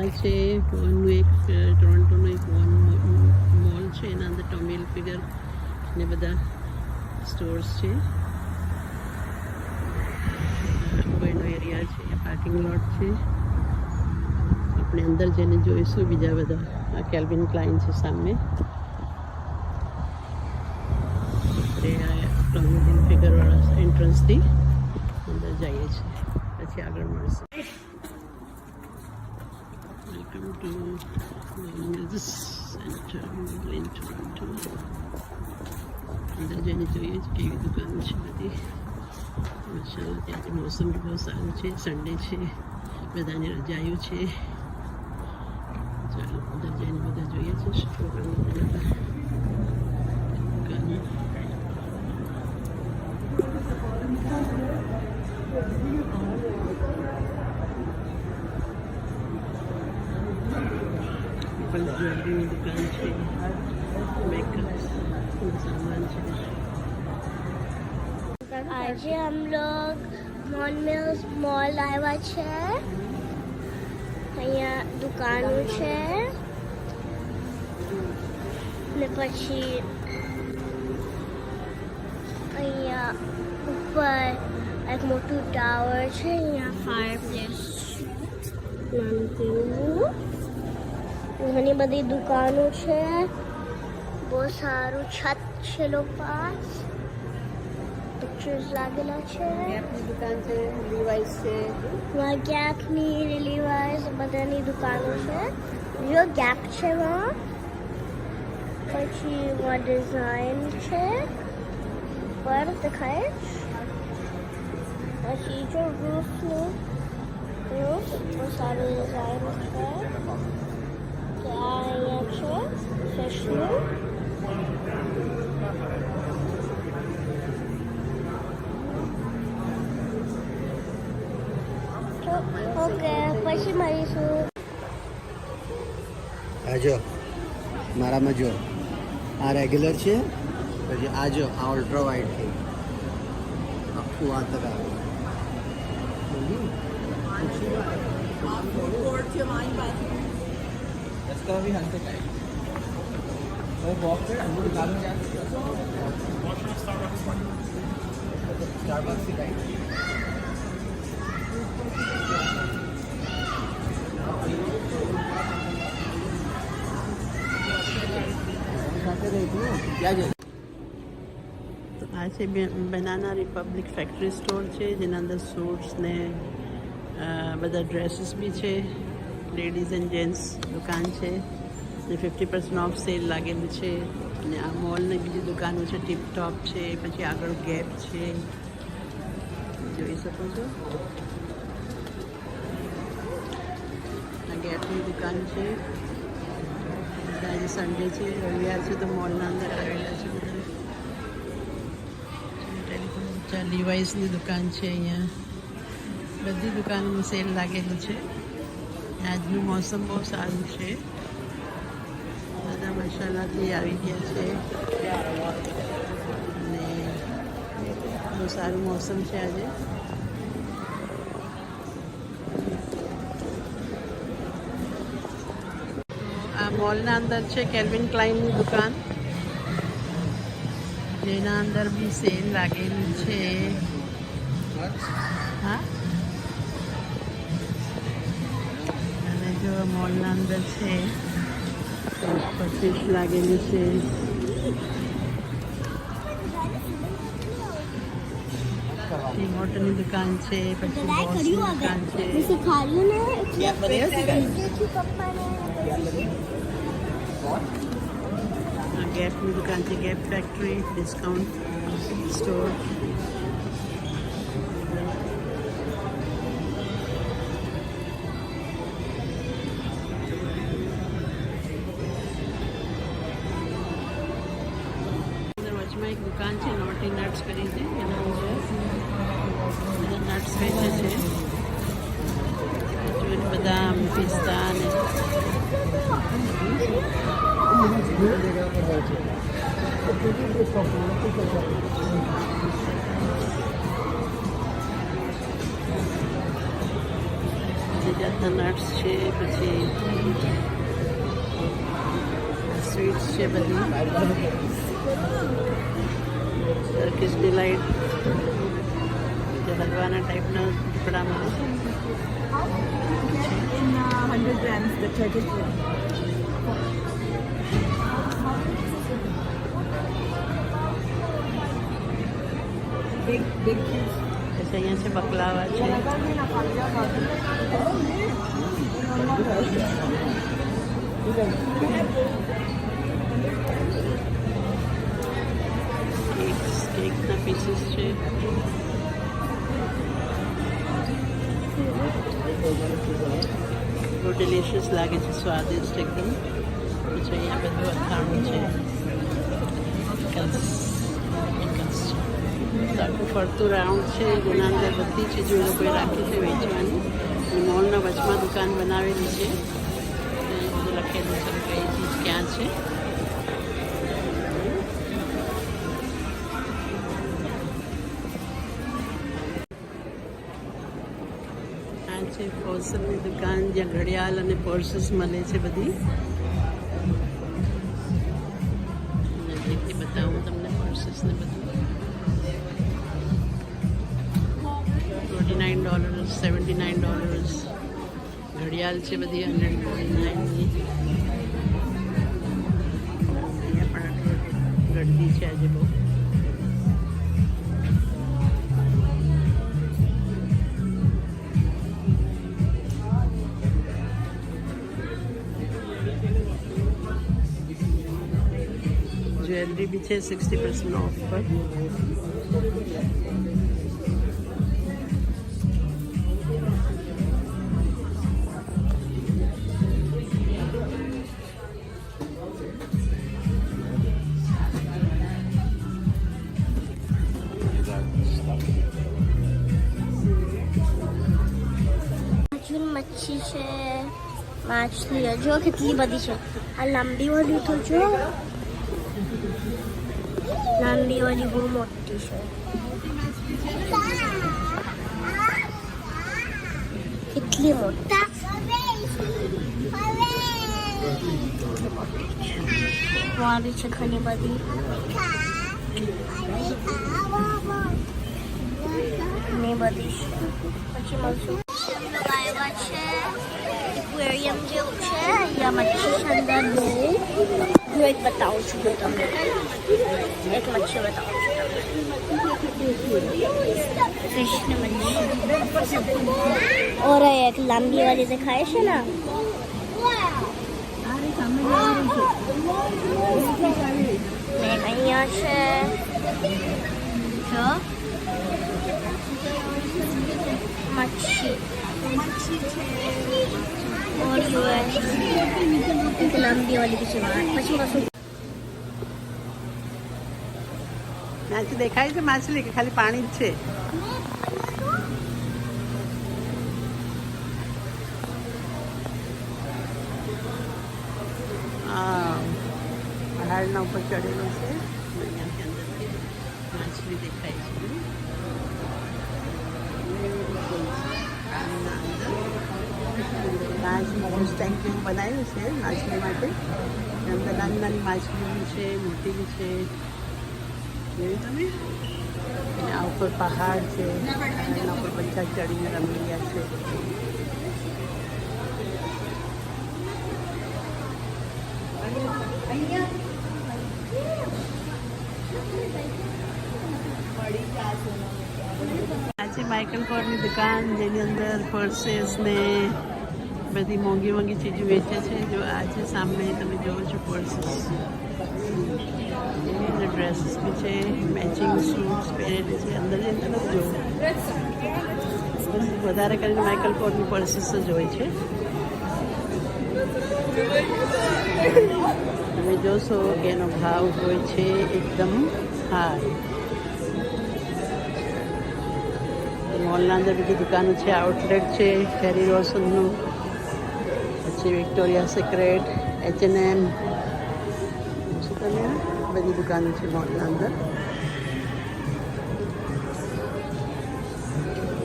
Area છે. વોનનું એક ટોરન્ટોનું એક વોન મોલ છે, એના અંદર ટોમી હિલ્ફિગર ને બધા સ્ટોર્સ છે. કોઈનો એરિયા છે, પાર્કિંગ લોટ છે. આપણે અંદર જઈને જોઈશું બીજા બધા. આ કેલ્વિન ક્લાઇન છે સામે. આપણે ટોમી હિલ્ફિગરવાળા એન્ટ્રન્સથી અંદર જઈએ છીએ, પછી આગળ મળશે. Welcome to music centre in Toronto. અંદર જઈને જોઈએ કેવી દુકાનો છે બધી. માશાલ્લાહ, ત્યાંથી મોસમ બી બહુ સારું છે. સન્ડે છે, બધાને રજાયું છે. ચાલો અંદર જઈને બધા જોઈએ છે દુકાનો. જ્વેલરીની દુકાન છે, મેકઅપ સામાન છે. આજે हम लोग मॉल આવ્યા છે. અહીંયા દુકાનો છે ને પછી અહીંયા ઉપર એક મોટું ટાવર છે. અહીંયા ફાયરપ્લેસ ઘણી બધી દુકાનો છે. બહુ સારું છત છે. લોકો પાસ પિક્ચર્સ લાગેલા છે. ગેપની દુકાન છે, લીવાઇસ છે. ગેપની લીવાઇસ બધાની દુકાનો છે. જો ગેપ છે વहाँ. પછી વहाँ ડિઝાઇન છે પર દેખાય. પછી જો રૂફનું બહુ સારું ડિઝાઇન છે. અહીંયા છે ફિશનું. ઓકે, પછી મળીશું. આજો મારામાં જો આ રેગ્યુલર છે. પછી આજો આ અલ્ટ્રા વાઇડ છે. આખું આ તક આવે. इसका भी हंस का है वो बॉक्स है हम दुकान में जाते हैं स्टारबक्स की टाइप क्या जो તો આ છે બનાના રિપબ્લિક ફેક્ટરી સ્ટોર છે, જેના અંદર સૂટ્સ ને બધા ડ્રેસીસ બી છે. લેડીઝ એન્ડ જેન્ટ્સ દુકાન છે ને 50% ઓફ સેલ લાગેલું છે. અને આ મોલની બીજી દુકાનો છે, ટીપટોપ છે, પછી આગળ ગેપ છે, જોઈ શકો છો. આ ગેપની દુકાન છે. આજે સન્ડે છે, રવિવાર છે, તો મોલના અંદર આવેલા છે બધા. લીવાઇસની દુકાન છે. અહીંયા બધી દુકાનોમાં સેલ લાગેલું છે. આજનું મોસમ બહુ સારું છે. બધા મસાલાથી આવી ગયા છે અને બહુ સારું મોસમ છે આજે. આ મોલના અંદર છે કેલ્વિન ક્લાઇનની દુકાન, જેના અંદર બી સેલ લાગેલું છે. હા, અને જો મોલના અંદર છે ફિશ લાગેલી છે. મોટરની દુકાન છે, પછી બોસની દુકાન છે. ગેપની દુકાન છે, ગેપ ફેક્ટરી ડિસ્કાઉન્ટ સ્ટોર. વચમાં એક દુકાન છે નોટી નટ્સ કરીને, એના અંદર બધા નટ્સ વેચે છે. જોઈને બદામ, પિસ્તા ને બધી જાતના નટ્સ છે, પછી સ્વીટ્સ છે બધી, ટર્કીશ ડિલાઇટ, જે હલવાના ટાઈપના ટુકડા મળે છે. In 100 grams, the Turkish one. Big cubes. પછી અહીંયા છે બકલાવા છે, કેકના પીસીસ છે, બહુ ડિલિશિયસ લાગે છે, સ્વાદિષ્ટ એકદમ. પછી અહીંયા બધું અથાણું છે, pickles છે. આખું ફરતું રાઉન્ડ છે, જેના અંદર બધી ચીજો એ લોકોએ રાખી છે વેચવાની. મોલના વચમાં દુકાન બનાવેલી છે, બધું લખેલું છે કઈ ચીજ ક્યાં છે. આ છે ફોસલની દુકાન, જ્યાં ઘડિયાળ અને પર્સીસ મળે છે બધી. નજીકથી બતાવું તમને પર્સીસ ને બધું. $49, $79. ઘડિયાળ છે બધી $149ની. અહીંયા પણ ગળદી છે આજે બહુ. જ્વેલરી બી છે 60% ઓફ પર. મચ્છી છે, માછલી જો કેટલી બધી છે. આ લાંબી વાળી તો જો, લાંબી વાળી બહુ મોટી છે. કેટલી મોટી વાળી છે, ઘણી બધી. ઘણી બધી છે. પછી મળશું આવ્યા છે એક્વેરિયમ જેવું છે. અહીંયા મચ્છી છે અંદર બહુ. હું એક બતાવું છું હું તમને, એક મચ્છી બતાવું છું તમને. ફિશ ને મચ્છી और एक लंबी वाली दिखाए છે ને. અહીંયા છે જો मच्छी और लंबी वाली की ત્યાંથી દેખાય છે માછલી કે ખાલી પાણી જ છે? પહાડના ઉપર ચડેલો છે, અહીંયાથી અંદરથી માછલી દેખાય છે. કાચનું ટેન્કિંગ બનાવ્યું છે માછલી માટે. અંદર નાની નાની માછલી બી છે, મોટી બી છે. જોયું તમે? અને આ ઉપર પહાડ છે, એના ઉપર બધા ચડીને રમી રહ્યા છે. આ છે માઇકલ કોરની દુકાન, જેની અંદર પર્सेस ને બધી મોંઘી મોંઘી ચીજો વેચે છે. જો આ છે સામે તમે જોવો છો પર્सेस, એની અંદર ડ્રેસીસ બી છે, મેચિંગ સૂટ્સ પહેરેલી છે. અંદર જઈને તમે જોવો, વધારે કરીને માઇકલ કોરની પર્सेस જ હોય છે. તમે જોશો કે એનો ભાવ હોય છે એકદમ હાઈ. મોલના અંદર બધી દુકાનો છે, આઉટલેટ છે ફેરી રોશનનું, પછી વિક્ટોરિયા સિક્રેટ, H&M, શું તમે બધી દુકાનો છે મોલના અંદર.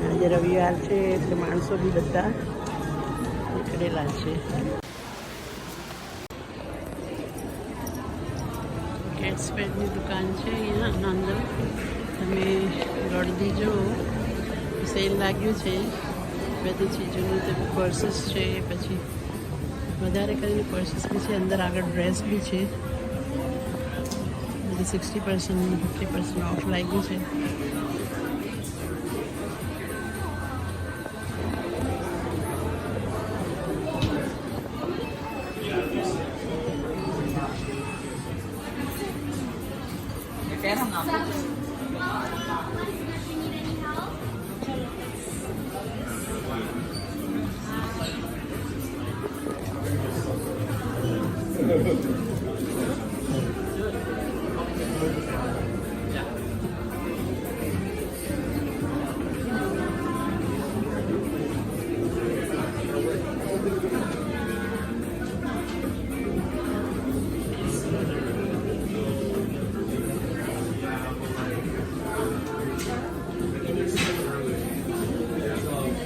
આજે રવિવાર છે એટલે માણસો બી બધા પડેલા છે. કેટ્સ પેડની દુકાન છે અહીંયા અંદર. તમે ગળદી જુઓ, સેલ લાગ્યું છે બધી ચીજોનું. તો પર્સીસ છે, પછી વધારે કરીને પર્સીસ બી છે. અંદર આગળ ડ્રેસ બી છે. બધી 60% 50% ઓફ લાગ્યું છે.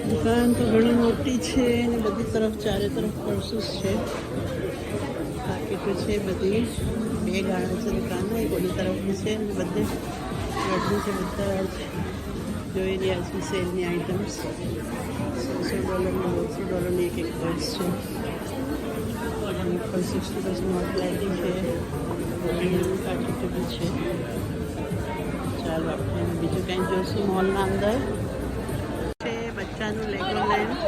દુકાન તો ઘણી મોટી છે અને બધી તરફ ચારે તરફ પર્સીસ છે, પાકીટો છે બધી. બે ગાળા છે દુકાનના, એક ઓલી તરફ બી છે અને બધે ગળદી છે. બધા જ જોઈ રહ્યા છે સેલની આઇટમ્સ. $100 $200 એક પર્સ છે. અને ઉપર 60% ઓફ લાગી છે. પાકીટો બી છે. ચાલો આપણે બીજું કંઈ જોઈશું મોલના અંદર. બચ્ચાનું લેગો લેન્ડ,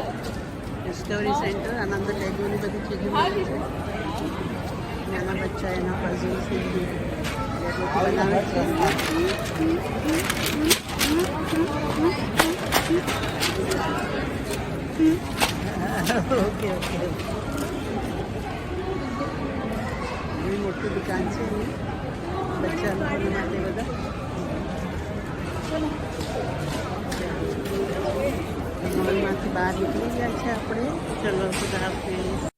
ડિસ્કવરી સેન્ટર. આના અંદર લેગોની બધી ચીજો મળે છે. નાના બચ્ચા એના પઝલ્સ બનાવે છે. ઓકે ઓકે, એવી મોટી દુકાન છે બચ્ચા લોકો માટે બધા. મોલમાંથી બહાર નીકળી ગયા છે આપણે. ચલો ખુદા હાફિઝ.